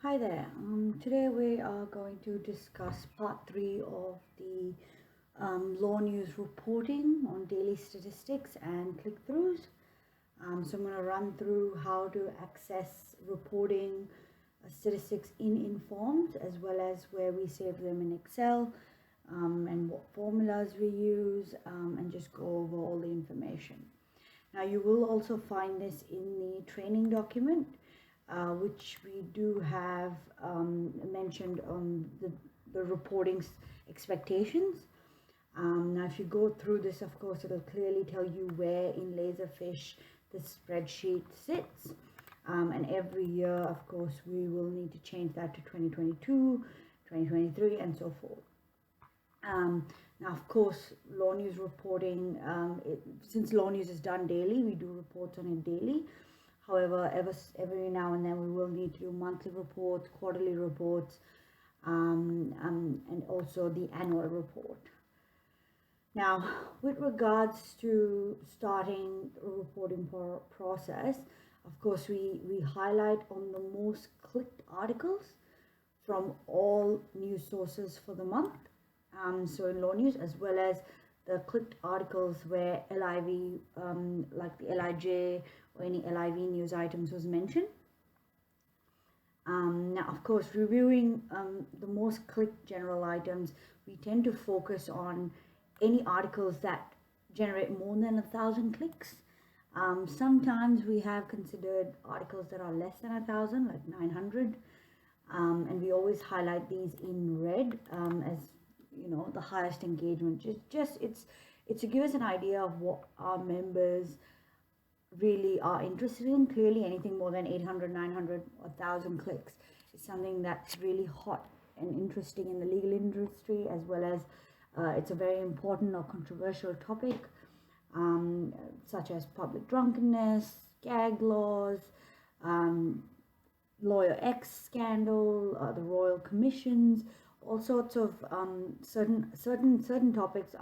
Hi there. Today we are going to discuss part 3 of the LawNews reporting on daily statistics and click-throughs. So I'm going to run through how to access reporting statistics in Informs, as well as where we save them in Excel, and what formulas we use, and just go over all the information. Now you will also find this in the training document, which we do have mentioned on the reporting expectations. Now if you go through this, of course, it'll clearly tell you where in Laserfish the spreadsheet sits. And every year, of course, we will need to change that to 2022, 2023, and so forth. Now, of course, LawNews reporting, since LawNews is done daily, we do reports on it daily. However, every now and then we will need to do monthly reports, quarterly reports, and also the annual report. Now, with regards to starting the reporting process, of course, we highlight on the most clicked articles from all news sources for the month. So in LawNews, as well as the clicked articles where LIV, like the LIJ or any LIV news items was mentioned. Now, of course, reviewing the most clicked general items, we tend to focus on any articles that generate more than 1,000 clicks. Sometimes we have considered articles that are less than 1,000, like 900, and we always highlight these in red as the highest engagement. It's to give us an idea of what our members really are interested in. Clearly, anything more than 800, 900, 1,000 clicks is something that's really hot and interesting in the legal industry, as well as it's a very important or controversial topic, such as public drunkenness, gag laws, Lawyer X scandal, the royal commissions. All sorts of certain topics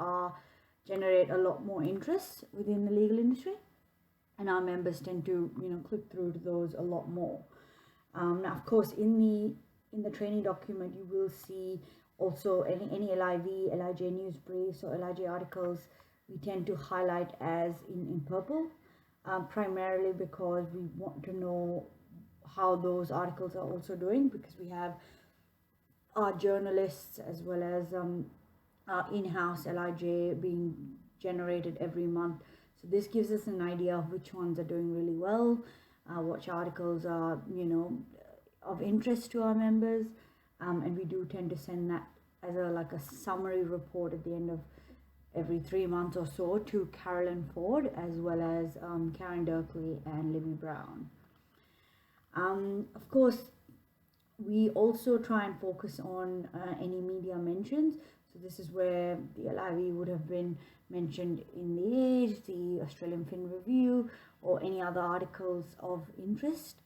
generate a lot more interest within the legal industry, and our members tend to click through to those a lot more. Now, of course, in the training document, you will see also any LIV, LIJ news briefs or LIJ articles. We tend to highlight as in purple, primarily because we want to know how those articles are also doing, because we have our journalists as well as our in-house LIJ being generated every month. So this gives us an idea of which ones are doing really well, which articles are of interest to our members, and we do tend to send that as a summary report at the end of every 3 months or so to Carolyn Ford, as well as Karen Derkley and Libby Brown. Of course, we also try and focus on any media mentions. So this is where the LIV would have been mentioned in the Age, the Australian Fin Review, or any other articles of interest.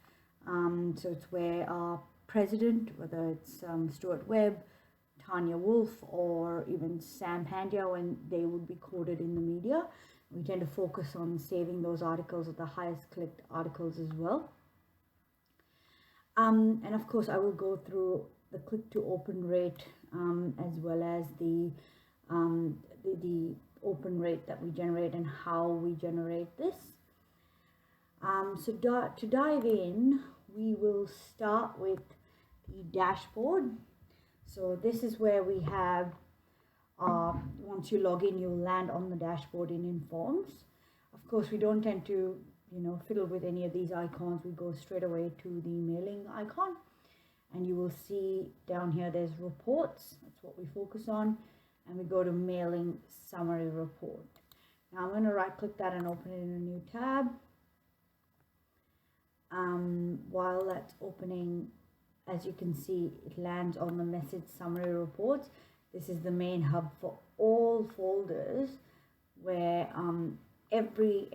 So it's where our president, whether it's Stuart Webb, Tanya Wolff, or even Sam Pandya, when they would be quoted in the media. We tend to focus on saving those articles as the highest clicked articles as well. And of course, I will go through the click to open rate, as well as the open rate that we generate and how we generate this. So to dive in, we will start with the dashboard. So this is where we have, once you log in, you'll land on the dashboard in Informs. Of course, we don't tend to fiddle with any of these icons. We go straight away to the mailing icon, and you will see down here there's reports. That's what we focus on, and we go to mailing summary report. Now I'm going to right click that and open it in a new tab. While that's opening, as you can see, it lands on the message summary reports. This is the main hub for all folders where every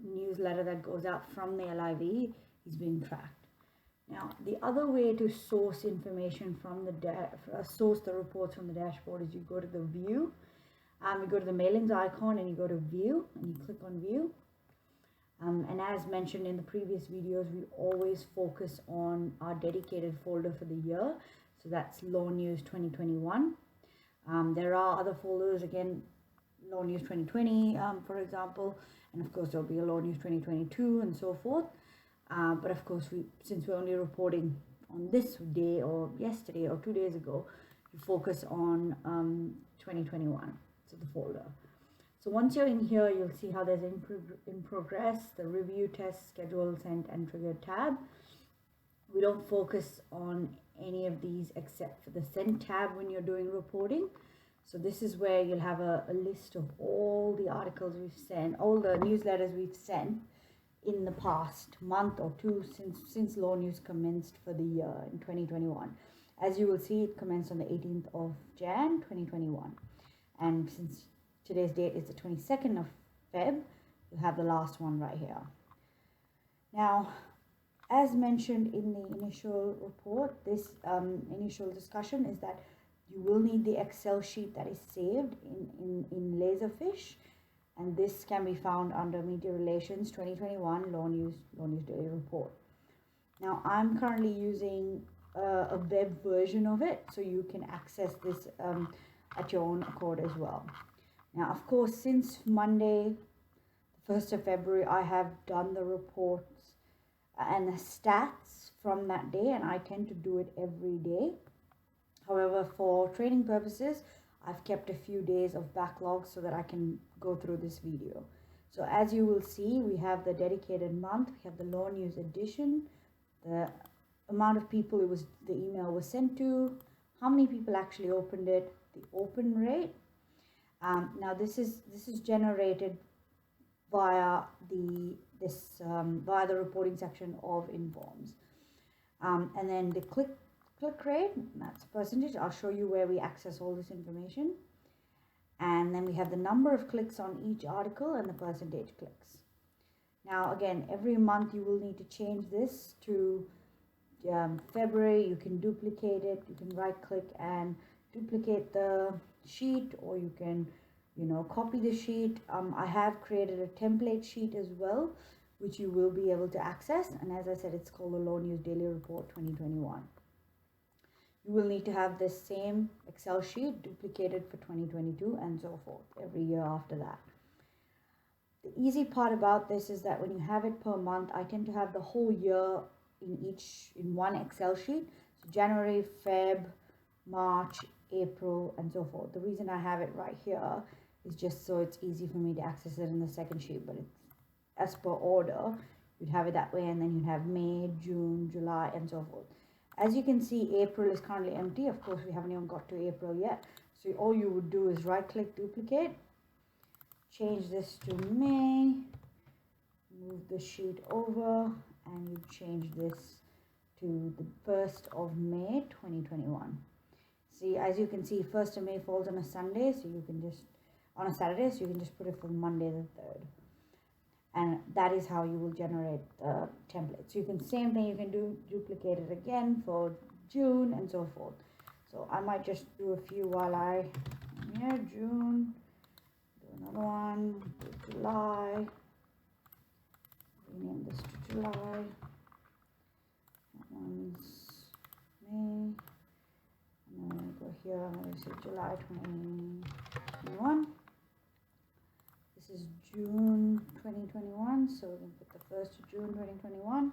newsletter that goes out from the LIV is being tracked. Now, the other way to source information from source the reports from the dashboard is you go to the view, you go to the mailings icon and you go to view, and you click on view. And as mentioned in the previous videos, we always focus on our dedicated folder for the year. So that's LawNews 2021. There are other folders, again, LawNews 2020, for example, and of course there'll be a LawNews 2022 and so forth. But of course, since we're only reporting on this day or yesterday or 2 days ago, you focus on 2021, so the folder. So once you're in here, you'll see how there's in progress, the review, test, schedule, sent, and triggered tab. We don't focus on any of these except for the send tab when you're doing reporting. So this is where you'll have a list of all the articles we've sent, all the newsletters we've sent in the past month or two since LawNews commenced for the year in 2021. As you will see, it commenced on the 18th of Jan 2021. And since today's date is the 22nd of Feb, you have the last one right here. Now, as mentioned in the initial report, this initial discussion is that you will need the Excel sheet that is saved in Laserfish, and this can be found under Media Relations 2021 LawNews Daily Report. Now, I'm currently using a web version of it, so you can access this at your own accord as well. Now, of course, since Monday, the 1st of February, I have done the reports and the stats from that day, and I tend to do it every day. However, for training purposes, I've kept a few days of backlog so that I can go through this video. So as you will see, we have the dedicated month, we have the LawNews edition, the amount of people the email was sent to, how many people actually opened it, the open rate. Now this is generated via the reporting section of Informs, and then the click rate, that's percentage. I'll show you where we access all this information, and then we have the number of clicks on each article and the percentage clicks. Now again, every month you will need to change this to February. You can duplicate it. You can right click and duplicate the sheet, or you can copy the sheet. I have created a template sheet as well, which you will be able to access, and as I said, it's called the LawNews Daily Report 2021. You will need to have this same Excel sheet duplicated for 2022 and so forth every year after that. The easy part about this is that when you have it per month, I tend to have the whole year in one Excel sheet. So January, Feb, March, April, and so forth. The reason I have it right here is just so it's easy for me to access it in the second sheet, but it's as per order. You'd have it that way, and then you'd have May, June, July, and so forth. As you can see, April is currently empty. Of course, we haven't even got to April yet. So all you would do is right click, duplicate, change this to May, move the sheet over, and you change this to the 1st of May 2021. See, as you can see, 1st of May falls on a Sunday, so you can just, on a Saturday, so you can just put it for Monday the 3rd. And that is how you will generate the template. So you can, same thing, you can duplicate it again for June and so forth. So I might just do a few while I'm here. June, do another one, do July, rename this to July, that one's May, and then I go here, I'm going to say July 2021. This is June 2021, so we can put the 1st of June 2021,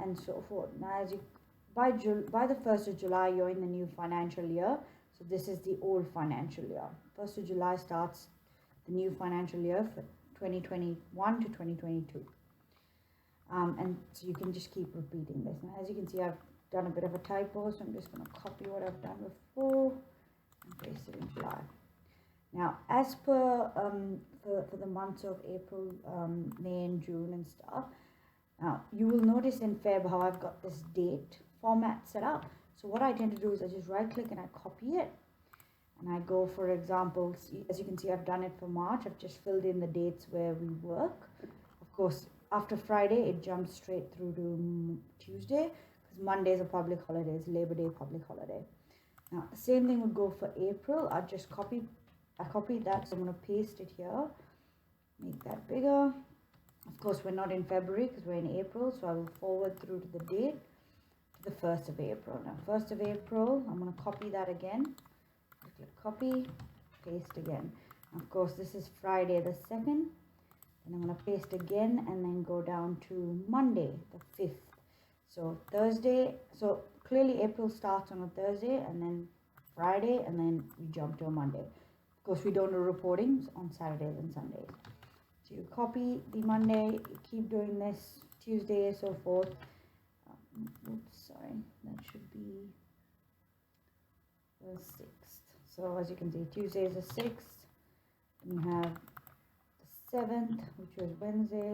and so forth. Now, as you by the 1st of July, you're in the new financial year. So this is the old financial year. 1st of July starts the new financial year for 2021 to 2022, and so you can just keep repeating this. Now, as you can see, I've done a bit of a typo, so I'm just going to copy what I've done before and paste it in July. Now, as per for the months of April, May and June and stuff, now you will notice in Feb how I've got this date format set up. So what I tend to do is I just right click and I copy it, and I go, for example, as you can see, I've done it for March. I've just filled in the dates where we work. Of course, after Friday it jumps straight through to Tuesday, because Monday is a public holiday, it's Labor Day public holiday. Now the same thing would go for April. I copied that, so I'm going to paste it here, make that bigger, Of course, we're not in February because we're in April, so I will forward through to the date to the 1st of April. Now, 1st of April, I'm going to copy that again. Click copy, paste again. Of course, this is Friday the 2nd. And I'm going to paste again and then go down to Monday the 5th. So Thursday, so clearly April starts on a Thursday and then Friday and then we jump to a Monday. Of course, we don't do reportings on Saturdays and Sundays. So you copy the Monday, you keep doing this Tuesday, so forth. Oops, sorry, that should be the 6th. So as you can see, Tuesday is the 6th. And you have the 7th, which was Wednesday.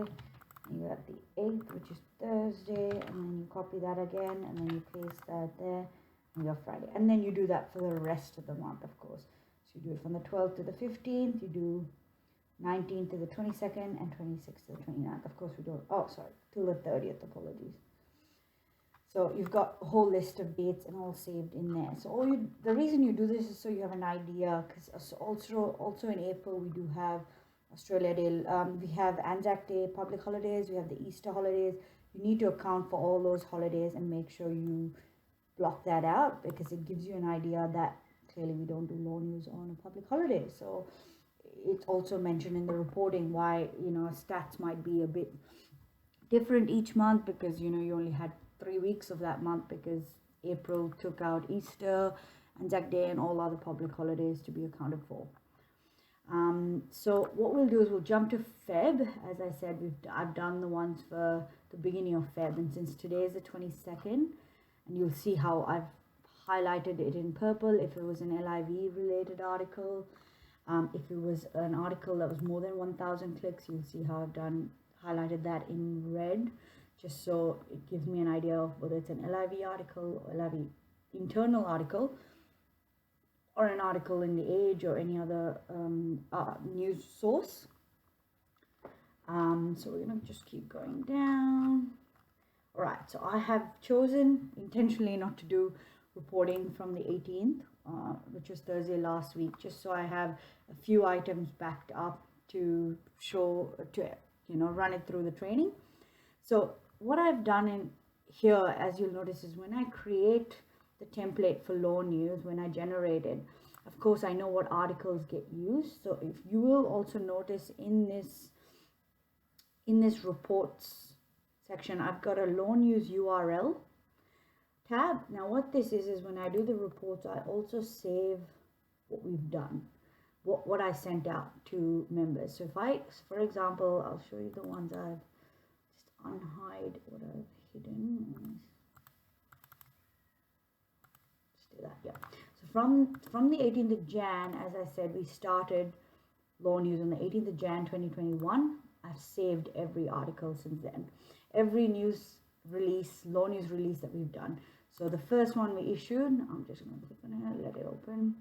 And you got the 8th, which is Thursday. And then you copy that again, and then you paste that there. And you have Friday. And then you do that for the rest of the month, of course. So you do it from the 12th to the 15th. You do 19th to the 22nd and 26th to the 29th. Of course, we don't, oh, sorry, till the 30th, apologies. So you've got a whole list of dates and all saved in there. So the reason you do this is so you have an idea, because also in April we do have Australia Day, we have Anzac Day, public holidays, we have the Easter holidays. You need to account for all those holidays and make sure you block that out, because it gives you an idea that clearly we don't do LawNews on a public holiday. So it's also mentioned in the reporting why, stats might be a bit different each month, because, you only had 3 weeks of that month because April took out Easter, Anzac Day, and all other public holidays to be accounted for. So what we'll do is we'll jump to Feb. As I said, I've done the ones for the beginning of Feb, and since today is the 22nd, and you'll see how I've highlighted it in purple if it was an LIV related article. If it was an article that was more than 1,000 clicks, you'll see how I've highlighted that in red, just so it gives me an idea of whether it's an LIV article or LIV internal article, or an article in The Age or any other news source. So we're going to just keep going down. All right, so I have chosen intentionally not to do reporting from the 18th, which was Thursday last week, just so I have a few items backed up to show, run it through the training. So what I've done in here, as you'll notice, is when I create the template for LawNews, when I generate it, of course I know what articles get used. So if you will also notice in this reports section, I've got a LawNews URL tab. Now what this is when I do the reports, I also save what we've done, what I sent out to members. So if for example, I'll show you the ones I've just unhide what I've hidden. Let's do that, yeah. So from the 18th of Jan, as I said, we started LawNews on the 18th of Jan 2021. I've saved every article since then. Every news release, LawNews release that we've done. So the first one we issued, I'm just going to click on it, let it open,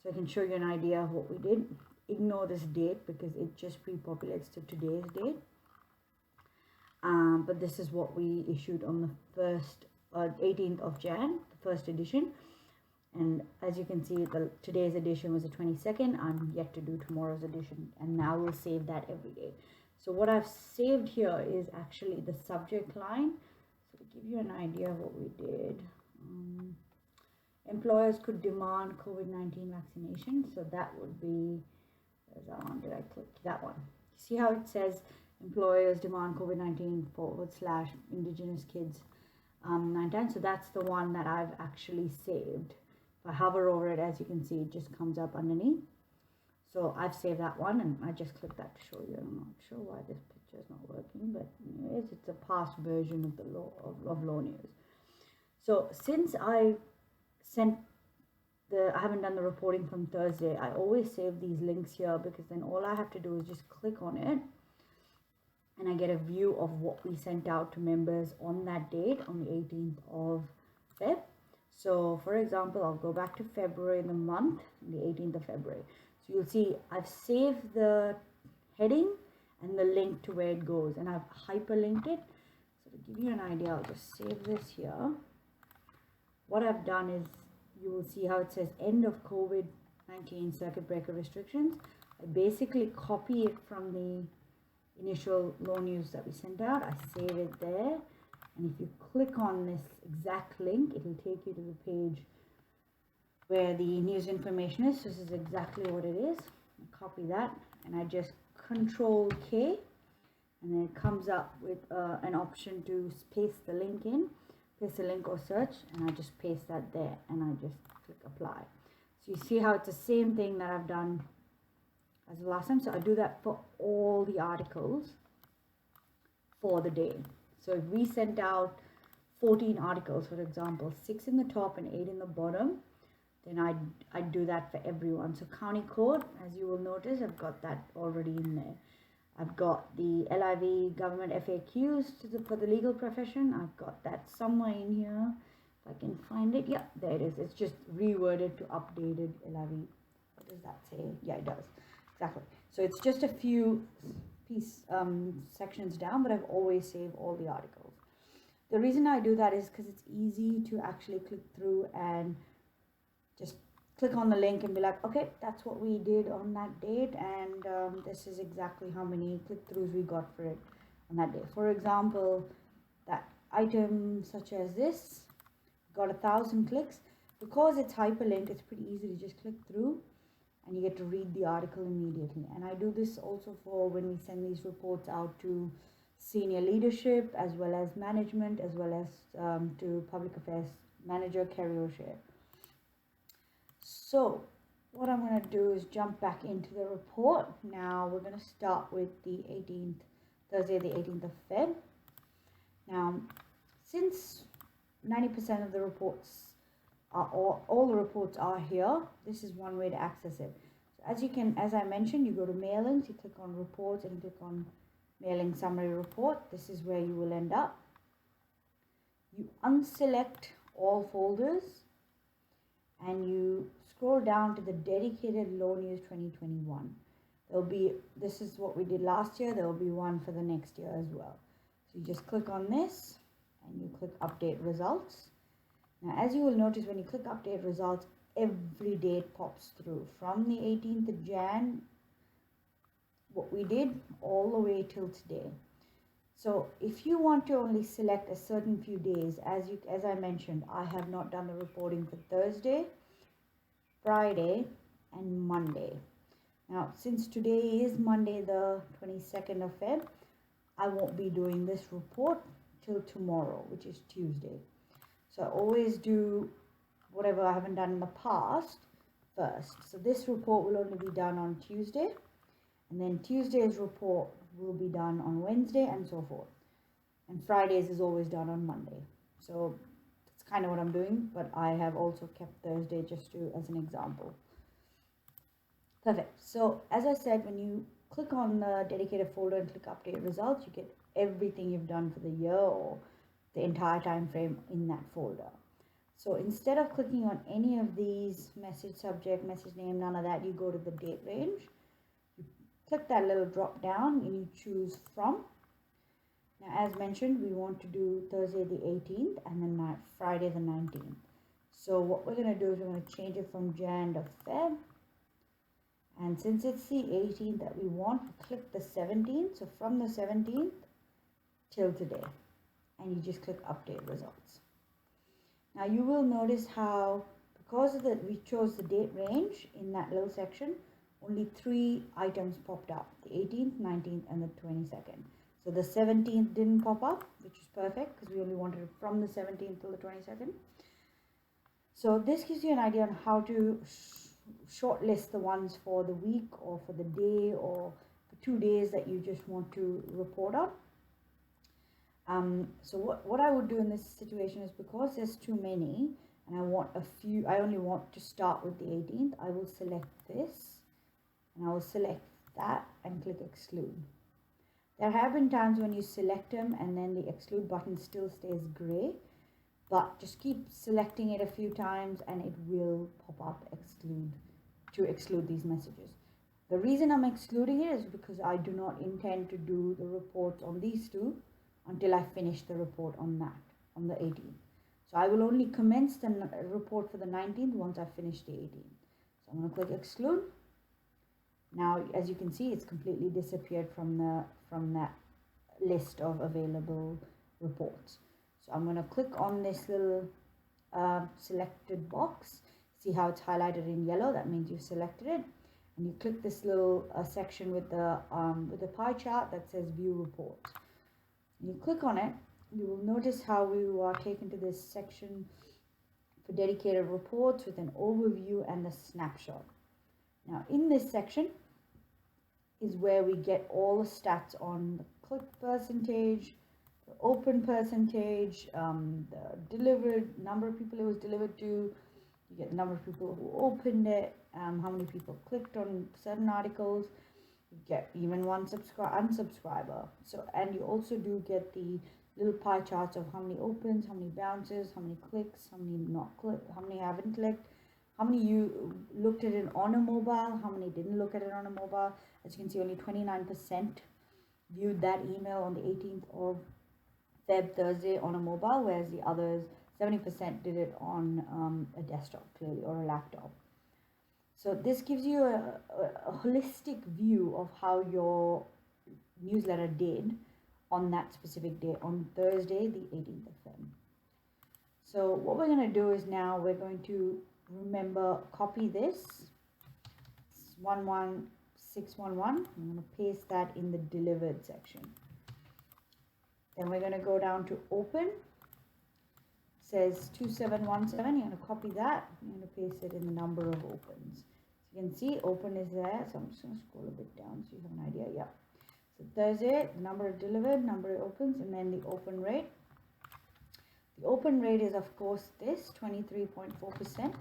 so I can show you an idea of what we did. Ignore this date because it just pre-populates to today's date. But this is what we issued on the 18th of Jan, the first edition. And as you can see, today's edition was the 22nd. I'm yet to do tomorrow's edition, and now we'll save that every day. So what I've saved here is actually the subject line. So to give you an idea of what we did, employers could demand COVID-19 vaccination. So that would be, where's that one? Did I click that one? See how it says employers demand COVID-19 / Indigenous kids 9 times. So that's the one that I've actually saved. If I hover over it, as you can see, it just comes up underneath. So I've saved that one, and I just clicked that to show you. I'm not sure why this picture is not working, but anyways, it's a past version of the LawNews. So since I haven't done the reporting from Thursday, I always save these links here, because then all I have to do is just click on it, and I get a view of what we sent out to members on that date, on the 18th of Feb. So for example, I'll go back to February, the month, the 18th of February. So you'll see I've saved the heading and the link to where it goes, and I've hyperlinked it. So to give you an idea, I'll just save this here. What I've done is, you will see how it says end of COVID-19 circuit breaker restrictions. I basically copy it from the initial law news that we sent out. I save it there, and if you click on this exact link, it will take you to the page where the news information is. This is exactly what it is. I copy that, and I just Control K, and then it comes up with an option to paste the link in, paste the link or search, and I just paste that there, and I just click apply. So you see how it's the same thing that I've done as the last time. So I do that for all the articles for the day. So if we sent out 14 articles, for example, 6 in the top and 8 in the bottom, then I'd do that for everyone. So county court, as you will notice, I've got that already in there. I've got the LIV government FAQs for the legal profession. I've got that somewhere in here. If I can find it. Yeah, there it is. It's just reworded to updated LIV. What does that say? Yeah, it does. Exactly. So it's just a few sections down, but I've always saved all the articles. The reason I do that is because it's easy to actually click through and just click on the link and be like, okay, that's what we did on that date, and this is exactly how many click-throughs we got for it on that day. For example, that item such as this got 1,000 clicks. Because it's hyperlinked, it's pretty easy to just click through and you get to read the article immediately. And I do this also for when we send these reports out to senior leadership, as well as management, as well as to public affairs manager Kerry O'Shea. So what I'm going to do is jump back into the report. Now we're going to start with the 18th, Thursday the 18th of Feb. Now, since 90% of the reports are, all the reports are here, this is one way to access it. So as I mentioned, you go to mailings, you click on reports and click on mailing summary report. This is where you will end up. You unselect all folders and you scroll down to the dedicated LawNews 2021. This is what we did last year. There will be one for the next year as well. So you just click on this and you click update results. Now, as you will notice, when you click update results, every date pops through from the 18th of Jan, what we did, all the way till today. So if you want to only select a certain few days, as I mentioned, I have not done the reporting for Thursday, Friday, and Monday. Now, since today is Monday the 22nd of Feb, I won't be doing this report till tomorrow, which is Tuesday. So I always do whatever I haven't done in the past first. So this report will only be done on Tuesday, and then Tuesday's report will be done on Wednesday, and so forth. And Fridays is always done on Monday. So that's kind of what I'm doing, but I have also kept Thursday just as an example. Perfect. So as I said, when you click on the dedicated folder and click update results, you get everything you've done for the year or the entire time frame in that folder. So instead of clicking on any of these, message subject, message name, none of that, you go to the date range. You click that little drop down and you choose from. Now, as mentioned, we want to do Thursday the 18th and then Friday the 19th. So what we're going to do is we're going to change it from Jan to Feb. And since it's the 18th that we want, click the 17th. So from the 17th till today. And you just click update results. Now you will notice how, because we chose the date range in that little section, only 3 items popped up: the 18th, 19th, and the 22nd. So the 17th didn't pop up, which is perfect because we only wanted it from the 17th till the 22nd. So this gives you an idea on how to shortlist the ones for the week or for the day or for 2 days that you just want to report on. So what I would do in this situation is, because there's too many and I only want to start with the 18th, I will select this and I will select that and click exclude. There have been times when you select them and then the exclude button still stays gray, but just keep selecting it a few times and it will pop up to exclude these messages. The reason I'm excluding it is because I do not intend to do the reports on these two until I finish the report on the 18th. So I will only commence the report for the 19th once I finish the 18th. So I'm going to click exclude. Now, as you can see, it's completely disappeared from the from that list of available reports. So I'm going to click on this little selected box. See how it's highlighted in yellow? That means you've selected it. And you click this little section with the pie chart that says View Reports. You click on it, you will notice how you are taken to this section for dedicated reports with an overview and a snapshot. Now in this section is where we get all the stats on the click percentage, the open percentage, the delivered number of people it was delivered to. You get the number of people who opened it, how many people clicked on certain articles. You get even one unsubscriber. So, and you also do get the little pie charts of how many opens, how many bounces, how many clicks, how many not clicked, how many haven't clicked, how many you looked at it on a mobile, how many didn't look at it on a mobile. As you can see, only 29% viewed that email on the 18th of Feb, Thursday, on a mobile, whereas the others 70% did it on a desktop, clearly, or a laptop. So this gives you a holistic view of how your newsletter did on that specific day, on Thursday, the 18th of Feb. So what we're going to do is now we're going to copy this 11611. I'm going to paste that in the delivered section. Then we're going to go down to open. Says 2717. You're going to copy that. You're going to paste it in the number of opens. So you can see open is there. So I'm just going to scroll a bit down so you have an idea. Yeah. So Thursday, the number of delivered, number of opens, and then the open rate. The open rate is of course this 23.4%.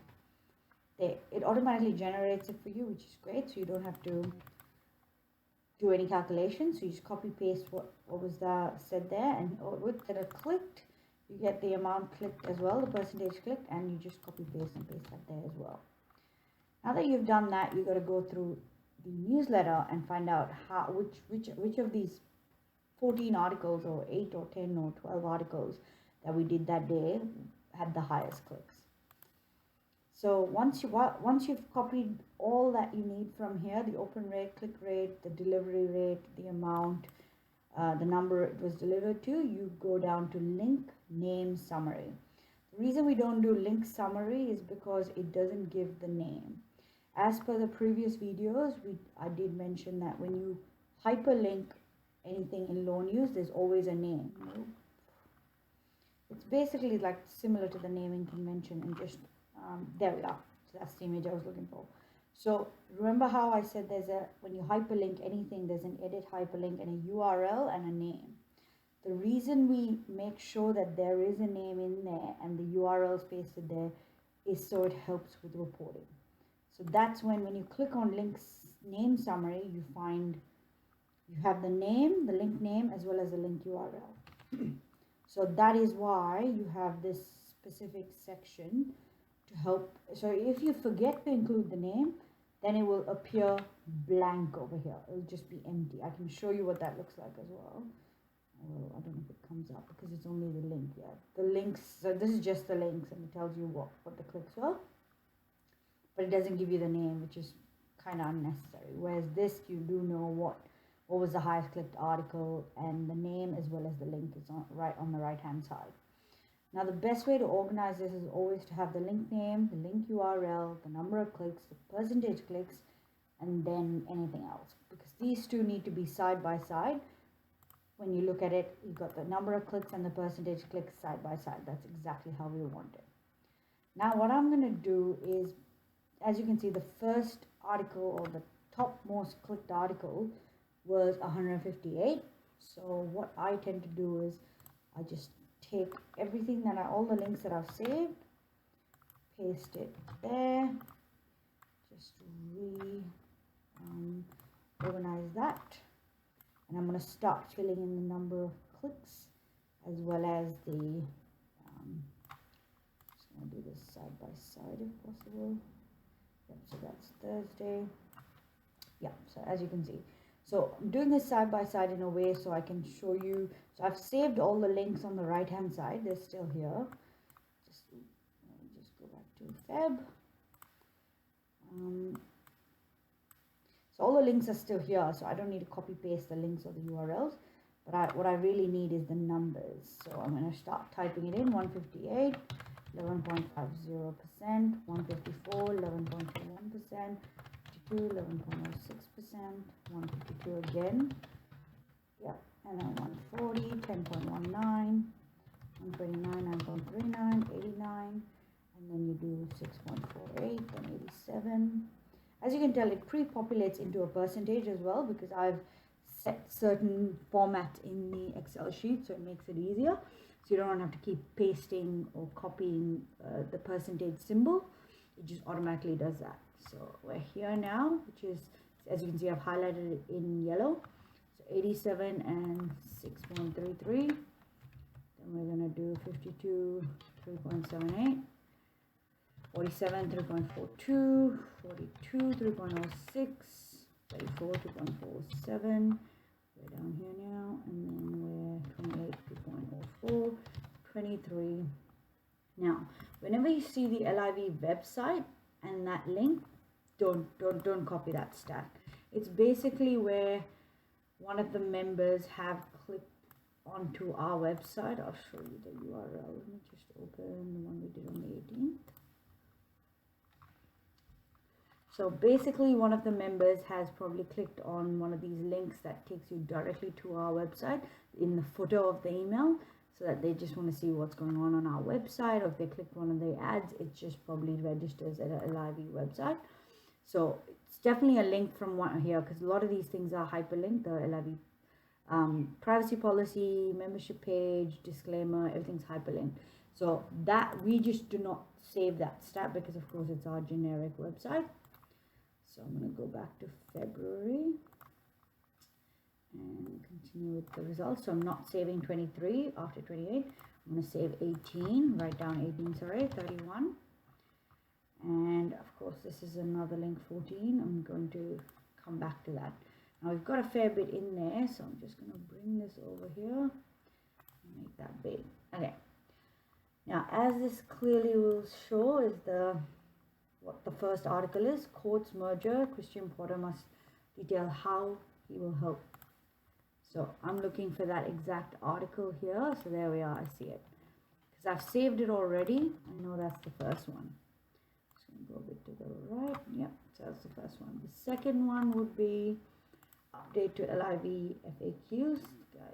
It automatically generates it for you, which is great. So you don't have to do any calculations. So you just copy paste what was said there, and with that are clicked. You get the amount clicked as well, the percentage clicked, and you just copy paste and paste that there as well. Now that you've done that, you've got to go through the newsletter and find out which of these 14 articles or 8 or 10 or 12 articles that we did that day had the highest clicks. So once you've copied all that you need from here, the open rate, click rate, the delivery rate, the amount, the number it was delivered to, you go down to link name summary. The reason we don't do link summary is because it doesn't give the name. As per the previous videos, I did mention that when you hyperlink anything in LawNews, there's always a name. It's basically like similar to the naming convention, and just there we are. So that's the image I was looking for. So remember how I said when you hyperlink anything, there's an edit hyperlink and a URL and a name. The reason we make sure that there is a name in there and the URL is pasted there is so it helps with reporting. So that's when you click on links name summary, you have the name, the link name, as well as the link URL. So that is why you have this specific section to help. So if you forget to include the name, then it will appear blank over here. It will just be empty. I can show you what that looks like as well. Well, I don't know if it comes up because it's only the link. Yeah, the links. So this is just the links, and it tells you what the clicks were, but it doesn't give you the name, which is kind of unnecessary. Whereas this, you do know what was the highest clicked article, and the name as well as the link is on the right hand side. Now the best way to organize this is always to have the link name, the link URL, the number of clicks, the percentage clicks, and then anything else, because these two need to be side by side. When you look at it, you've got the number of clicks and the percentage clicks side by side. That's exactly how we want it. Now what I'm going to do is, as you can see, the first article or the top most clicked article was 158. So what I tend to do is I just take everything all the links that I've saved, paste it there, just organize that, and I'm going to start filling in the number of clicks as well as the just going to do this side by side if possible. Yep, so that's Thursday. Yeah, so as you can see, so I'm doing this side by side in a way so I can show you. So I've saved all the links on the right hand side. They're still here. Just go back to Feb. So all the links are still here, so I don't need to copy paste the links or the URLs, but what I really need is the numbers. So I'm going to start typing it in. 158, 11.50%, 154, 11.21%, 52, 11.06%, 152 again, yep, and then 140, 10.19, 129, 9.39, 89, and then you do 6.48, then 87. As you can tell, it pre-populates into a percentage as well, because I've set certain format in the Excel sheet, so it makes it easier. So you don't have to keep pasting or copying the percentage symbol. It just automatically does that. So we're here now, which is, as you can see, I've highlighted it in yellow. So 87 and 6.33. Then we're going to do 52, 3.78. 47, 3.42, 42, 3.06, 34, 2.47, we're down here now, and then we're 28, 2.04, 23. Now, whenever you see the LIV website and that link, don't copy that stat. It's basically where one of the members have clicked onto our website. I'll show you the URL. Let me just open the one we did on the 18th. So basically, one of the members has probably clicked on one of these links that takes you directly to our website in the footer of the email, so that they just want to see what's going on our website, or if they clicked one of the ads, it just probably registers at a LIV website. So it's definitely a link from one here, because a lot of these things are hyperlinked. The LIV privacy policy, membership page, disclaimer, everything's hyperlinked. So that we just do not save that stat, because of course it's our generic website. So I'm going to go back to February and continue with the results. So I'm not saving 23 after 28. I'm going to save 18, write down 18, sorry, 31. And of course, this is another link, 14. I'm going to come back to that. Now we've got a fair bit in there, so I'm just going to bring this over here and make that big. Okay. Now, as this clearly will show, is what the first article is: courts merger, Christian Porter must detail how he will help. So I'm looking for that exact article here. So there we are, I see it, because I've saved it already. I know that's the first one. Just gonna go a bit to the right. Yep, so that's the first one. The second one would be update to LIV FAQs.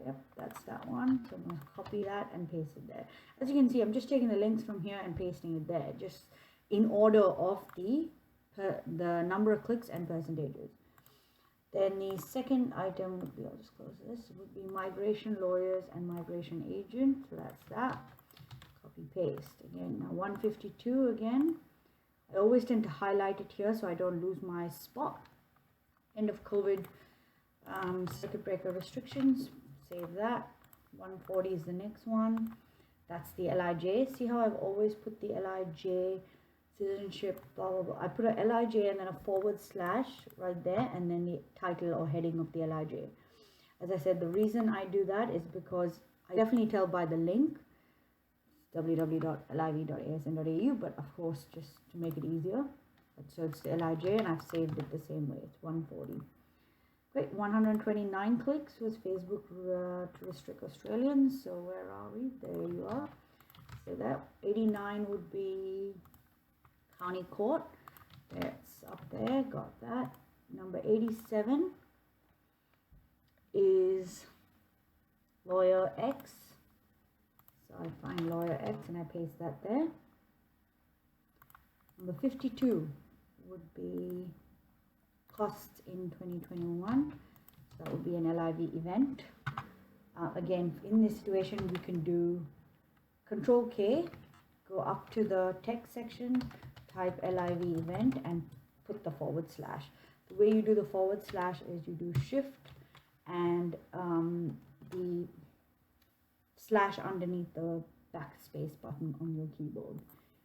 Yep, that's that one. So I'm going to copy that and paste it there. As you can see, I'm just taking the links from here and pasting it there, just in order of the number of clicks and percentages. Then the second item would be, I'll just close this, would be migration lawyers and migration agent. So that's that. Copy paste. Again, now 152 again. I always tend to highlight it here so I don't lose my spot. End of COVID circuit breaker restrictions. Save that. 140 is the next one. That's the LIJ. See how I've always put the LIJ citizenship, blah, blah, blah. I put a LIJ and then a / right there, and then the title or heading of the LIJ. As I said, the reason I do that is because I definitely tell by the link, www.liv.asn.au, but of course, just to make it easier. So it's the LIJ, and I've saved it the same way. It's 140. Great, 129 clicks was Facebook to restrict Australians. So where are we? There you are. So that 89 would be County Court. That's up there. Got that. Number 87 is Lawyer X. So I find Lawyer X and I paste that there. Number 52 would be costs in 2021. So that would be an LIV event. Again, in this situation, we can do Control K, go up to the text section, type LIV event, and put the /. The way you do the / is you do Shift and the / underneath the backspace button on your keyboard.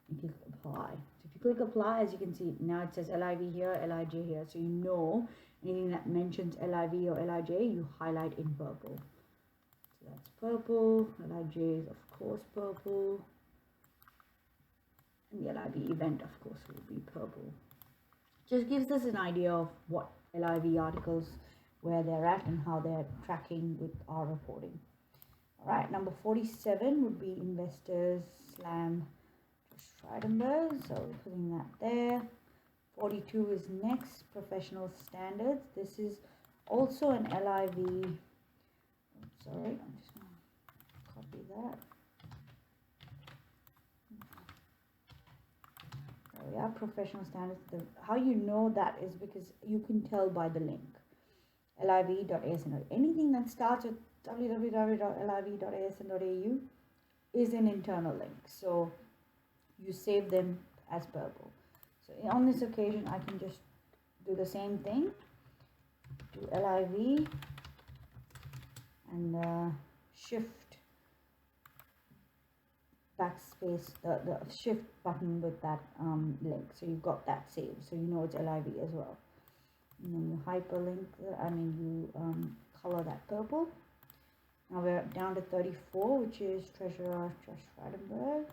And click apply. So if you click apply, as you can see, now it says LIV here, LIJ here. So you know anything that mentions LIV or LIJ, you highlight in purple. So that's purple. LIJ is of course purple. And the LIV event, of course, will be purple. Just gives us an idea of what LIV articles, where they're at and how they're tracking with our reporting. All right, number 47 would be investors slam Schreidenberg, so we're putting that there. 42 is next, professional standards. This is also an LIV. Sorry, I'm just going to copy that. There we are, professional standards. How you know that is because you can tell by the link. liv.asn. Anything that starts with www.liv.asn.au is an internal link. So you save them as purple. So on this occasion, I can just do the same thing. Do LIV and shift backspace, the shift button with that link. So you've got that saved. So you know it's LIV as well. And then you hyperlink, you color that purple. Now we're down to 34, which is Treasurer Josh Frydenberg.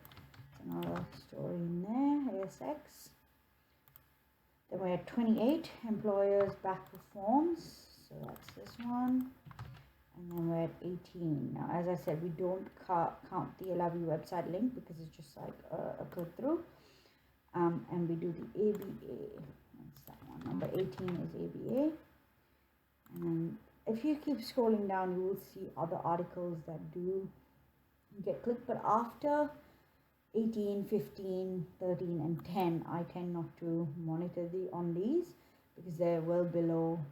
Another story in there, ASX. Then we're at 28, employers back reforms. So that's this one. And then we're at 18. Now, as I said, we don't count the LIV website link because it's just like a click through. And we do the ABA. That's that one. Number 18 is ABA. And if you keep scrolling down, you will see other articles that do get clicked. But after 18, 15, 13 and 10, I tend not to monitor on these because they're well below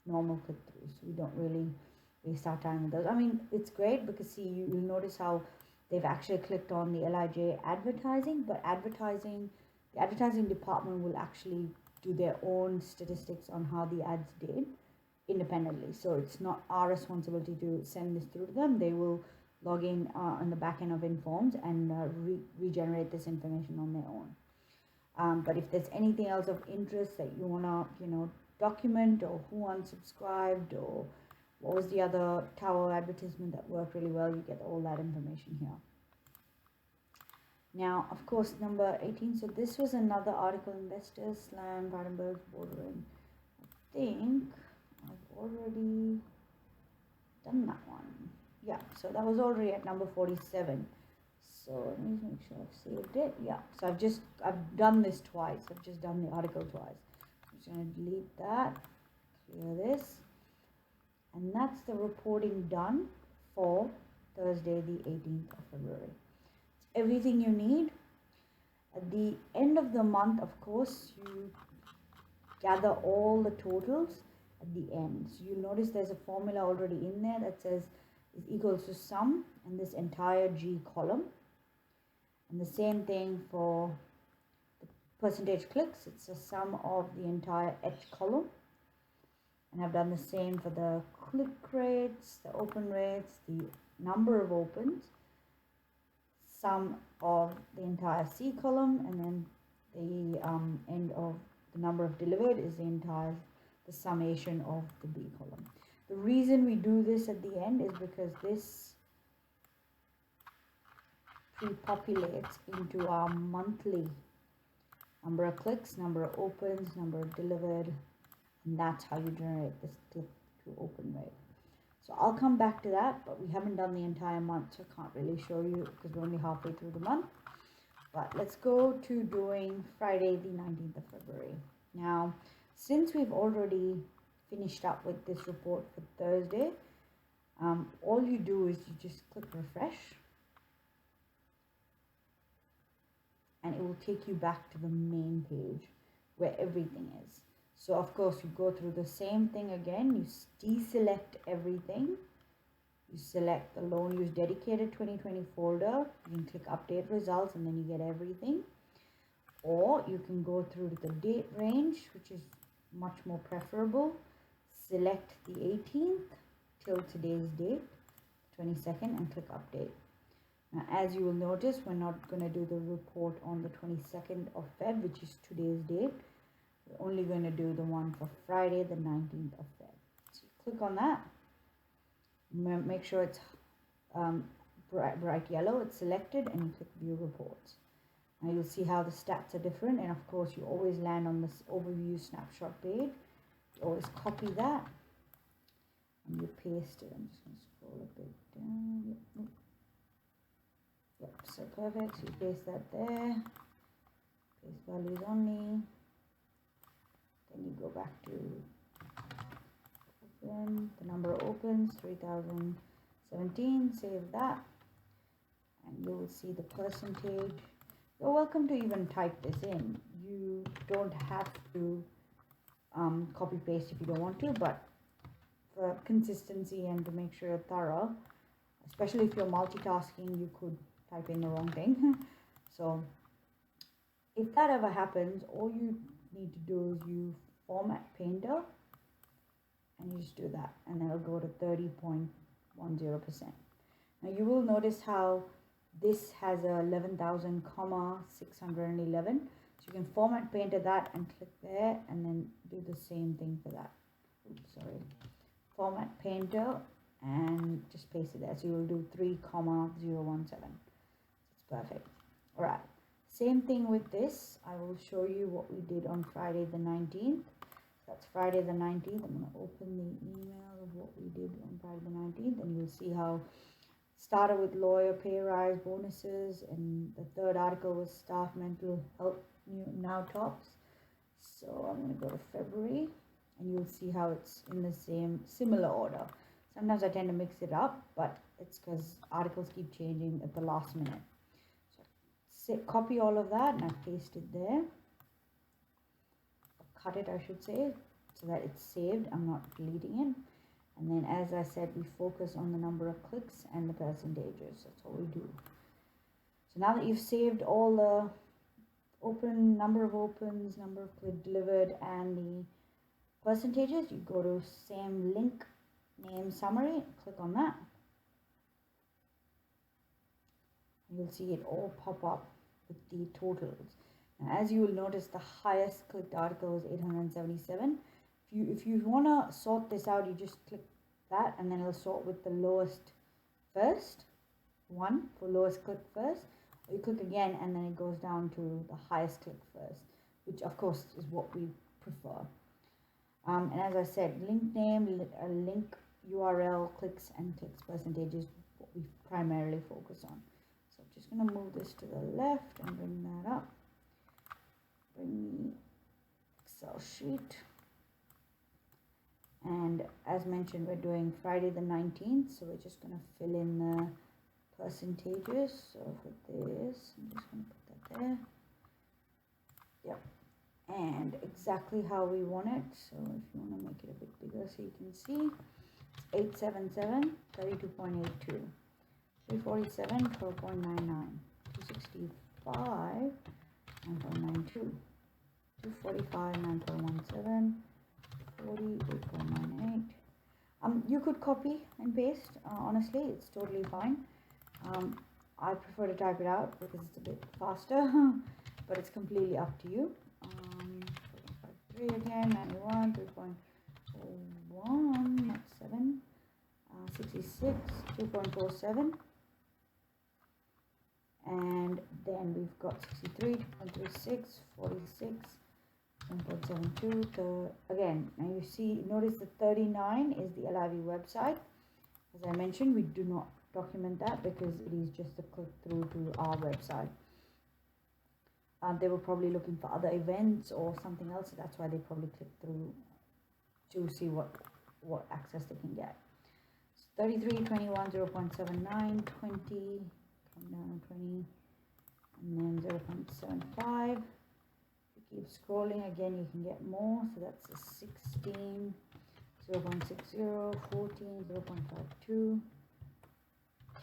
normal click-throughs. So we don't really waste our time with those. I mean, it's great because see, you'll notice how they've actually clicked on the LIJ advertising, but the advertising department will actually do their own statistics on how the ads did independently. So it's not our responsibility to send this through to them. They will log in on the back end of Informs and regenerate this information on their own. But if there's anything else of interest that you wanna, document, or who unsubscribed, or what was the other tower advertisement that worked really well, you get all that information here. Now, of course, number 18. So this was another article, investors slam Vardenberg's bordering. I think I've already done that one. Yeah, so that was already at number 47. So let me make sure I've saved it. Yeah, so I've done this twice. I've just done the article twice. I'm just going to delete that, clear this, and that's the reporting done for Thursday, the 18th of February. It's everything you need. At the end of the month, of course, you gather all the totals at the end. So you'll notice there's a formula already in there that says is equals to sum and this entire G column. And the same thing for the percentage clicks. It's a sum of the entire H column. And I've done the same for the click rates, the open rates, the number of opens, sum of the entire C column, and then the end of the number of delivered is the summation of the B column. The reason we do this at the end is because this pre-populates into our monthly number of clicks, number of opens, number of delivered, and that's how you generate this click to open rate. So I'll come back to that, but we haven't done the entire month, so I can't really show you because we're only halfway through the month. But let's go to doing Friday the 19th of February. Now, since we've already finished up with this report for Thursday, all you do is you just click refresh and it will take you back to the main page where everything is. So of course you go through the same thing again. You deselect everything. You select the LawNews dedicated 2020 folder. You can click update results and then you get everything. Or you can go through to the date range, which is much more preferable. Select the 18th till today's date, 22nd, and click update. Now, as you will notice, we're not going to do the report on the 22nd of Feb, which is today's date. We're only going to do the one for Friday, the 19th of Feb. So click on that. Make sure it's bright yellow. It's selected, and you click view reports. Now you'll see how the stats are different, and of course you always land on this overview snapshot page. always copy that and you paste it. I'm just going to scroll a bit down. Yep, so perfect. So you paste that there. Paste values only. Then you go back to open. The number of opens 3017. Save that, and you will see the percentage. You're welcome to even type this in. You don't have to copy paste if you don't want to, but for consistency and to make sure you're thorough, especially if you're multitasking, you could type in the wrong thing. So if that ever happens, all you need to do is you format Painter and you just do that, and then it'll go to 30.10%. Now you will notice how this has a 11,611. So you can format Painter that and click there, and then do the same thing for that. Oops, sorry. Format Painter and just paste it there. So you'll do 3,017. It's perfect. All right. Same thing with this. I will show you what we did on Friday the 19th. That's Friday the 19th. I'm going to open the email of what we did on Friday the 19th, and you'll see how started with lawyer pay rise bonuses, and the third article was staff mental health now tops. So I'm going to go to February, and you'll see how it's in the similar order. Sometimes I tend to mix it up, but it's because articles keep changing at the last minute. So copy all of that and I paste it there. Cut it, I should say, so that it's saved. I'm not deleting it. And then, as I said, we focus on the number of clicks and the percentages. That's all we do. So now that you've saved all the number of opens, number of clicks delivered, and the percentages, you go to same link, name summary, click on that. You'll see it all pop up with the totals. Now, as you will notice, the highest clicked article is 877. If you want to sort this out, you just click that, and then it'll sort with the lowest first, one for lowest click first. Or you click again, and then it goes down to the highest click first, which of course is what we prefer. And as I said, link name, link URL, clicks and clicks percentages, what we primarily focus on. So I'm just going to move this to the left and bring that up. Bring the Excel sheet. And as mentioned, we're doing Friday the 19th, so we're just going to fill in the percentages. So for this, I'm just going to put that there. Yep. And exactly how we want it. So if you want to make it a bit bigger so you can see, it's 877, 32.82, 347, 12.99, 265, 9.92, 245, 9.17, 48.98. You could copy and paste. Honestly, it's totally fine. I prefer to type it out because it's a bit faster, but it's completely up to you. 3 again, 91, 3.01, not 7, 66, 2.47, and then we've got 63, 2.36, 46, 1.72. Again, now you see, notice the 39 is the LIV website. As I mentioned, we do not document that because it is just a click through to our website. They were probably looking for other events or something else, so that's why they probably clicked through to see what access they can get. So 33, 21, 0.79, 20, come down to 20, and then 0.75. Keep scrolling, again you can get more, so that's a 16, 0.60, 14, 0.52,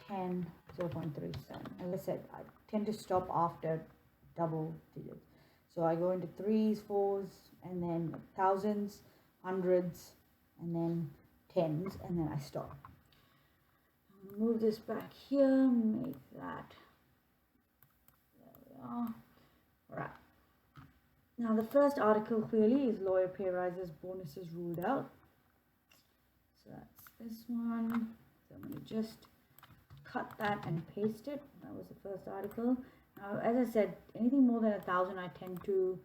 10, 0.37. As I said, I tend to stop after double digits, so I go into threes, fours, and then thousands, hundreds, and then tens, and then I stop. Move this back here, make that, there we are. All right. Now the first article clearly is lawyer pay rises, bonuses ruled out. So that's this one. So I'm going to just cut that and paste it. That was the first article. Now, as I said, anything more than 1,000, I tend to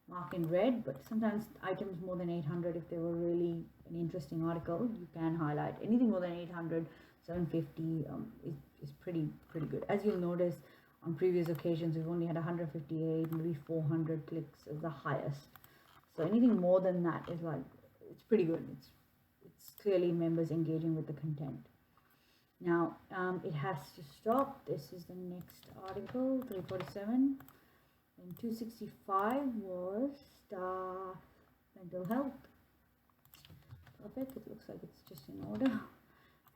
mark in red, but sometimes items more than 800, if they were really an interesting article, you can highlight. Anything more than 800, 750 is pretty good. As you'll notice, on previous occasions we've only had 158, maybe 400 clicks as the highest. So anything more than that is like, it's pretty good. It's clearly members engaging with the content. Now it has to stop. This is the next article, 347. And 265 was mental health. Perfect. It looks like it's just in order.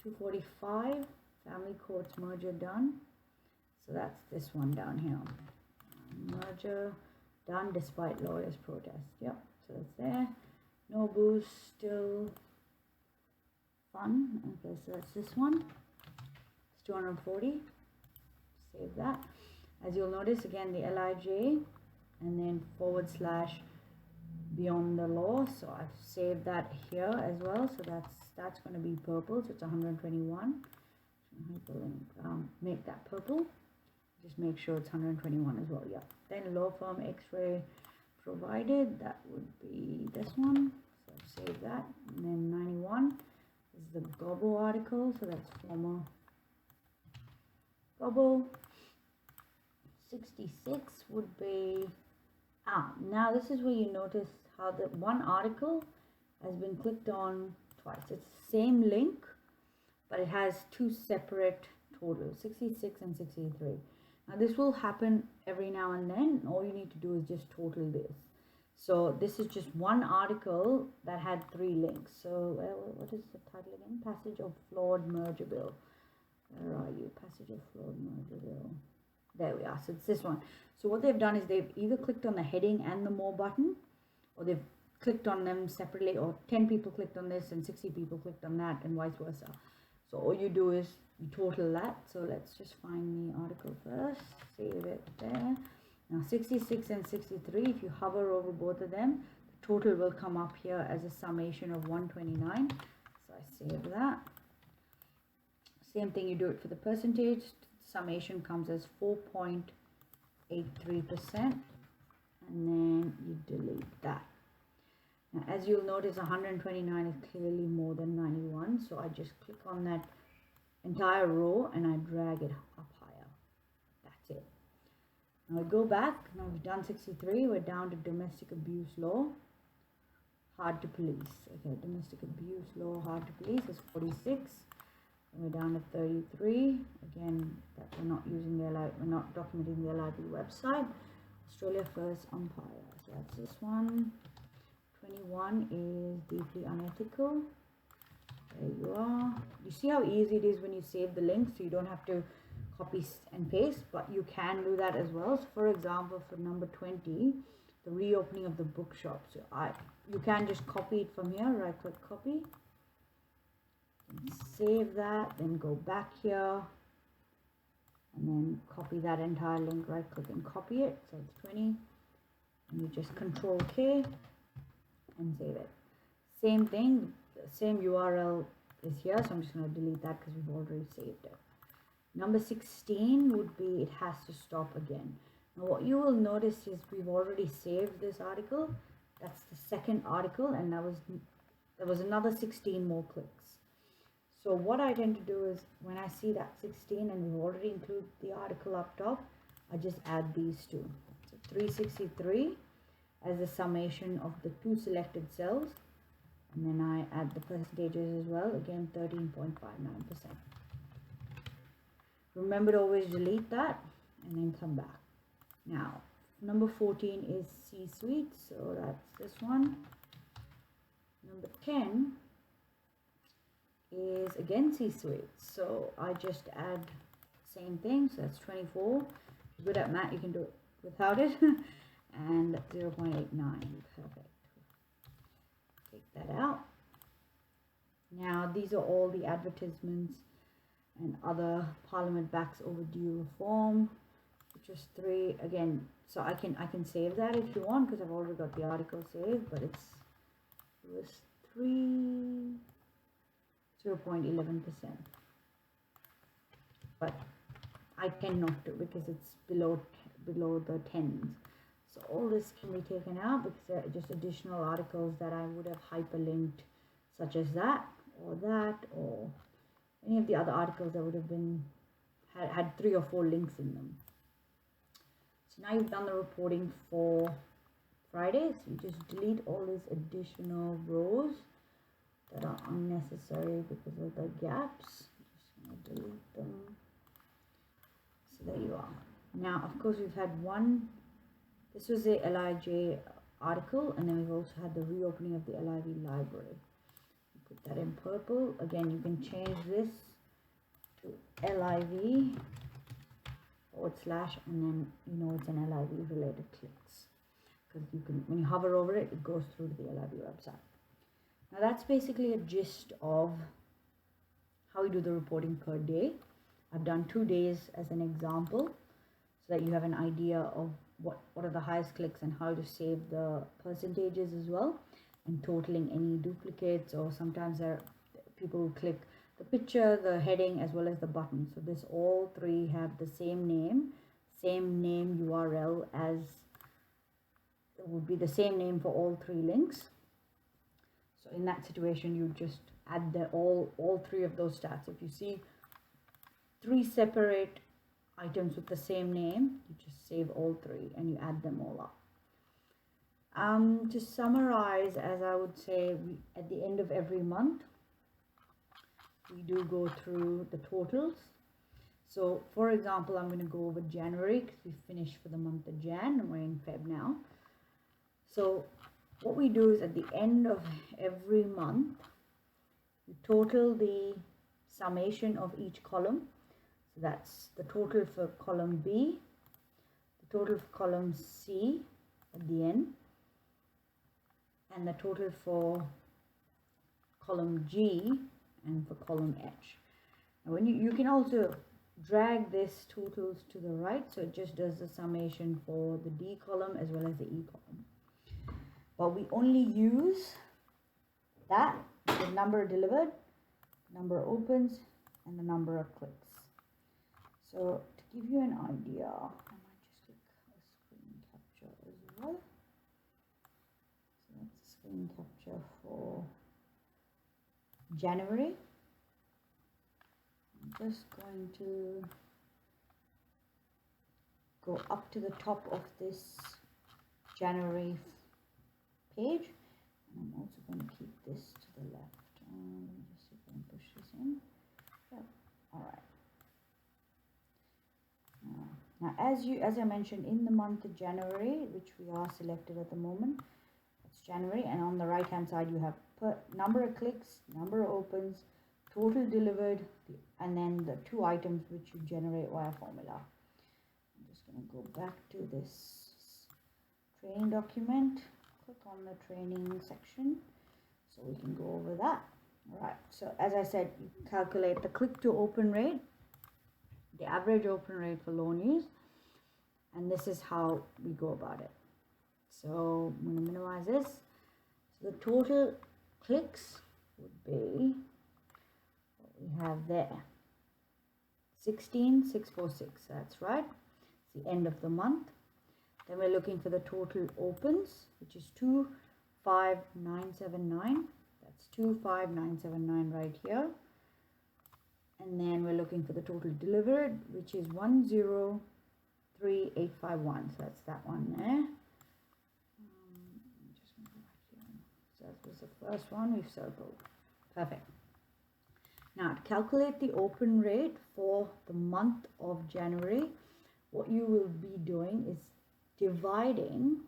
245, family courts merger done. So that's this one down here. Merger done despite lawyers' protest. Yep. So that's there. No boost, still fun. Okay, so that's this one. It's 240. Save that. As you'll notice, again, the LIJ and then / beyond the law. So I've saved that here as well. So that's going to be purple. So it's 121. Make that purple. Just make sure it's 121 as well. Yeah. Then law firm X-ray provided. That would be this one. So I've saved that. And then 91 is the Gobbo article. So that's former Gobbo. 66 would be, now this is where you notice how the one article has been clicked on twice. It's the same link, but it has two separate totals, 66 and 63. Now this will happen every now and then. All you need to do is just total this. So this is just one article that had 3 links. So what is the title again? Passage of Flawed Merger Bill. Where are you? Passage of Flawed Merger Bill. There we are. So it's this one. So what they've done is they've either clicked on the heading and the more button, or they've clicked on them separately, or 10 people clicked on this and 60 people clicked on that, and vice versa. So all you do is you total that. So let's just find the article first, save it there. Now 66 and 63, if you hover over both of them, the total will come up here as a summation of 129. So I save that. Same thing, you do it for the percentage. Summation comes as 4.83%, and then you delete that. Now as you'll notice, 129 is clearly more than 91, so I just click on that entire row and I drag it up higher. That's it. Now we go back. Now we've done 63. We're down to domestic abuse law, hard to police. Okay, domestic abuse law, hard to police is 46. We're down to 33. Again, that we're not using the we're not documenting the LIB website. Australia First Umpire. So that's this one. 21 is deeply unethical. There you are. You see how easy it is when you save the link, so you don't have to copy and paste, but you can do that as well. So for example, for number 20, the reopening of the bookshop. So you can just copy it from here. Right click copy. Save that, then go back here and then copy that entire link, right click and copy it. So it's 20, and you just control K and save it. Same thing, the same URL is here, so I'm just going to delete that because we've already saved it. Number 16 would be it has to stop again. Now what you will notice is we've already saved this article. That's the second article, and there was another 16 more clicks. So what I tend to do is when I see that 16 and we've already included the article up top, I just add these two. So 363 as a summation of the 2 selected cells, and then I add the percentages as well, again 13.59%. Remember to always delete that and then come back. Now number 14 is C-suite, so that's this one. Number 10 is again C-suite, so I just add same thing, so that's 24. If you're good at math, you can do it without it. And 0.89, perfect. Take that out. Now these are all the advertisements and other Parliament backs overdue reform, which is 3 again. So I can save that if you want, because I've already got the article saved, but it was 0.11%, but I cannot do because it's below the tens. So all this can be taken out because they're just additional articles that I would have hyperlinked, such as that, or any of the other articles that would have been had 3 or 4 links in them. So now you've done the reporting for Friday, so you just delete all these additional rows that are unnecessary because of the gaps. Just going to delete them. So there you are. Now, of course, we've had one. This was the LIJ article, and then we've also had the reopening of the LIV library. Put that in purple. Again, you can change this to LIV / and then you know it's an LIV related clicks, because you can, when you hover over it, it goes through to the LIV website. Now that's basically a gist of how we do the reporting per day. I've done 2 days as an example so that you have an idea of what are the highest clicks and how to save the percentages as well, and totaling any duplicates, or sometimes people click the picture, the heading, as well as the button. So this, all 3 have the same name URL, as it would be the same name for all 3 links. So in that situation, you just add all 3 of those stats. If you see 3 separate items with the same name, you just save all 3 and you add them all up. To summarize, as I would say, at the end of every month, we do go through the totals. So for example, I'm going to go over January because we finished for the month of Jan and we're in Feb now. So what we do is at the end of every month, we total the summation of each column. So that's the total for column B, the total for column C at the end, and the total for column G and for column H. Now when you can also drag this totals to the right, so it just does the summation for the D column as well as the E column. But we only use that, the number delivered, number of opens, and the number of clicks. So to give you an idea, I might just click a screen capture as well. So that's a screen capture for January. I'm just going to go up to the top of this January page, and I'm also going to keep this to the left. Let me just see if I can push this in. Yep. All right. Now, as I mentioned, in the month of January, which we are selected at the moment, it's January, and on the right hand side you have number of clicks, number of opens, total delivered, and then the 2 items which you generate via formula. I'm just going to go back to this training document, click on the training section so we can go over that. All right, so as I said, you calculate the click to open rate, the average open rate for LawNews, and this is how we go about it. So I'm going to minimize this. So the total clicks would be what we have there, 16,646. That's right, it's the end of the month. Then we're looking for the total opens, which is 25979. That's 25979 right here. And then we're looking for the total delivered, which is 103,851. So that's that one there. Just go back here. So that was the first one we've circled. Perfect. Now to calculate the open rate for the month of January, what you will be doing is dividing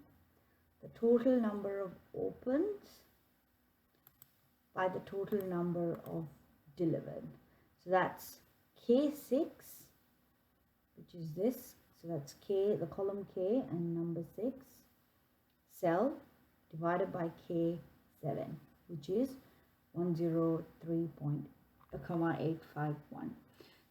the total number of opens by the total number of delivered. So that's K6, which is this. So that's K, the column K and number 6, cell divided by K7, which is 103.851.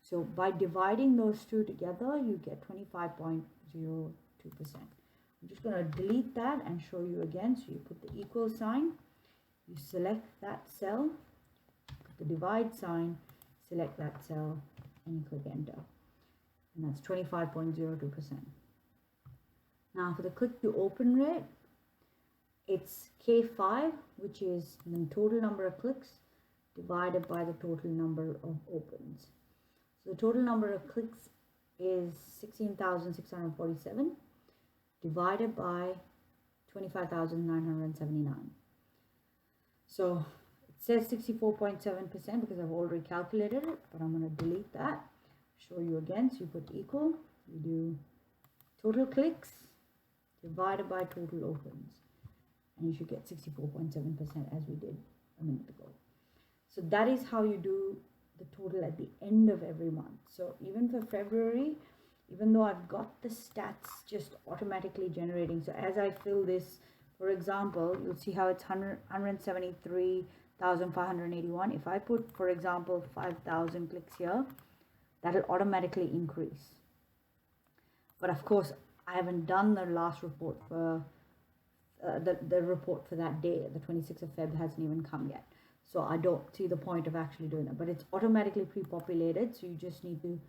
So by dividing those two together, you get 25.02%. I'm just going to delete that and show you again. So you put the equal sign, you select that cell, put the divide sign, select that cell, and you click enter. And that's 25.02%. Now for the click to open rate, it's K5, which is the total number of clicks divided by the total number of opens. So the total number of clicks is 16,647 divided by 25,979. So it says 64.7% because I've already calculated it, but I'm going to delete that, show you again. So you put equal, you do total clicks divided by total opens, and you should get 64.7% as we did a minute ago. So that is how you do the total at the end of every month. So even for February, even though I've got the stats just automatically generating, so as I fill this, for example, you'll see how it's 173,581. If I put, for example, 5,000 clicks here, that'll automatically increase. But of course, I haven't done the last report for the report for that day. The 26th of Feb hasn't even come yet. So I don't see the point of actually doing that. But it's automatically pre-populated, so you just need to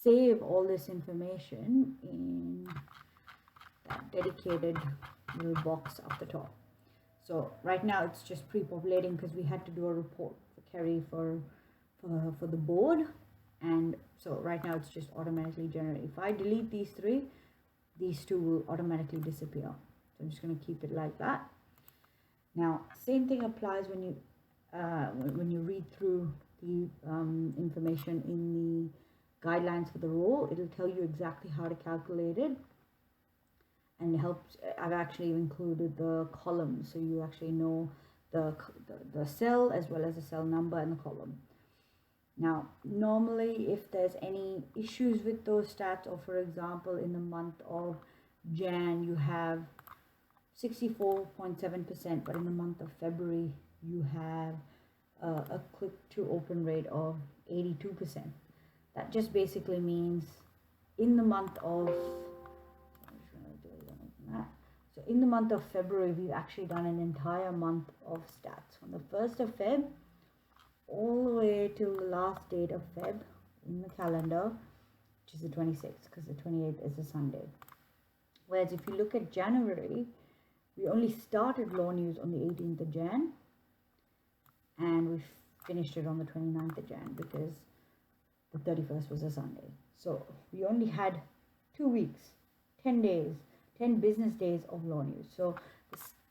save all this information in that dedicated little box up the top. So right now it's just pre-populating because we had to do a report for Kerry for the board, and so right now it's just automatically generated. If I delete these three, these two will automatically disappear. So I'm just going to keep it like that. Now same thing applies when you read through the information in the guidelines for the role. It'll tell you exactly how to calculate it, and it helps. I've actually included the columns, so you actually know the cell as well as the cell number and the column. Now normally if there's any issues with those stats, or for example in the month of Jan you have 64.7%, but in the month of February you have a click to open rate of 82%. That just basically means in the month of, so in the month of February, we've actually done an entire month of stats from the 1st of Feb all the way till the last date of Feb in the calendar, which is the 26th, because the 28th is a Sunday. Whereas if you look at January, we only started LawNews on the 18th of Jan, and we finished it on the 29th of Jan because the 31st was a Sunday. So we only had 2 weeks, 10 days, 10 business days of LawNews. So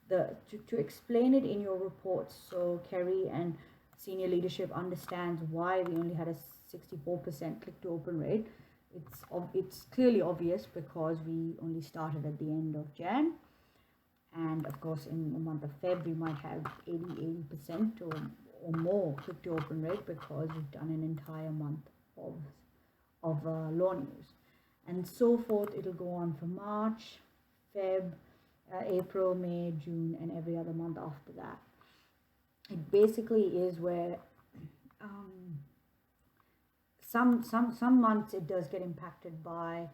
to explain it in your reports, so Kerry and senior leadership understands why we only had a 64% click to open rate. It's clearly obvious because we only started at the end of Jan. And of course, in the month of Feb, we might have 80% or more click to open rate because we've done an entire month of LawNews. And so forth, it'll go on for March, Feb, April, May, June, and every other month after that. It basically is where some months it does get impacted by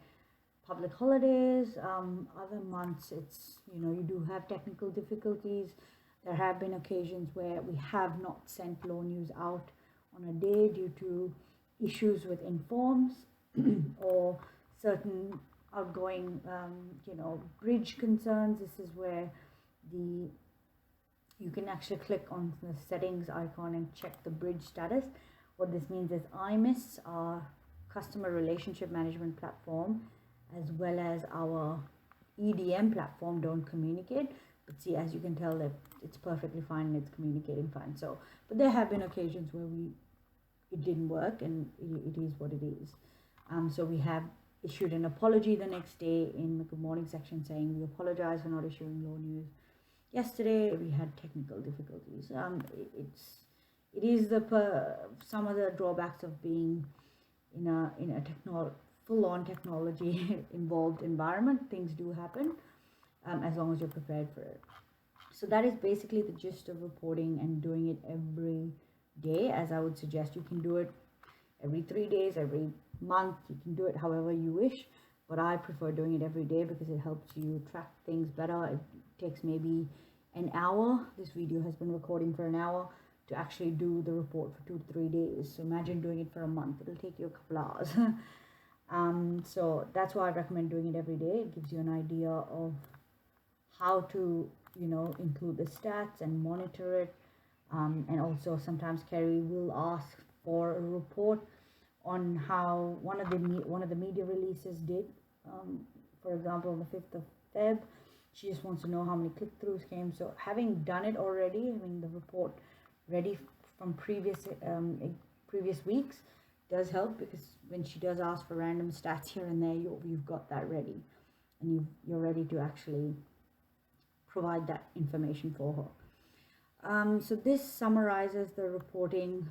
public holidays. Other months it's, you do have technical difficulties. There have been occasions where we have not sent LawNews out on a day due to issues with informs or certain outgoing bridge concerns. This is where you can actually click on the settings icon and check the bridge status. What this means is IMIS, our customer relationship management platform, as well as our EDM platform don't communicate. But see, as you can tell, that it's perfectly fine and it's communicating fine. So, but there have been occasions where it didn't work, and it is what it is. So we have issued an apology the next day in the Good Morning section saying we apologize for not issuing LawNews yesterday. We had technical difficulties. It is some of the drawbacks of being in a full-on technology involved environment. Things do happen as long as you're prepared for it. So that is basically the gist of reporting and doing it every day. As I would suggest, you can do it every 3 days, every month. You can do it however you wish, but I prefer doing it every day because it helps you track things better. It takes maybe an hour. This video has been recording for an hour to actually do the report for 2 to 3 days. So imagine doing it for a month. It'll take you a couple hours. So that's why I recommend doing it every day. It gives you an idea of how to, include the stats and monitor it. And also sometimes Kerry will ask for a report on how one of the media releases did. For example, on the 5th of Feb, she just wants to know how many click-throughs came. So having done it already, having the report ready from previous weeks does help, because when she does ask for random stats here and there, you've got that ready, and you're ready to actually provide that information for her. So this summarizes the reporting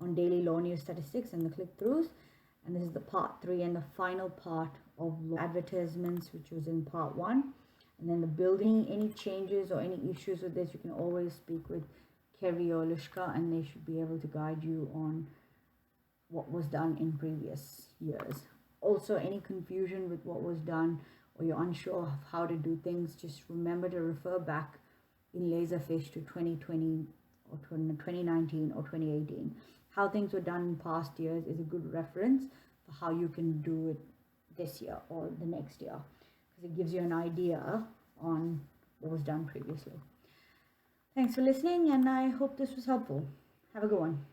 on daily LawNews statistics and the click-throughs, and this is the part 3 and the final part of advertisements, which was in part 1. And then the building, any changes or any issues with this, you can always speak with Kerry or Lishka, and they should be able to guide you on what was done in previous years. Also, any confusion with what was done, or you're unsure of how to do things, just remember to refer back in Laserfish to 2020 or 2019 or 2018. How things were done in past years is a good reference for how you can do it this year or the next year, because it gives you an idea on what was done previously. Thanks for listening, and I hope this was helpful. Have a good one.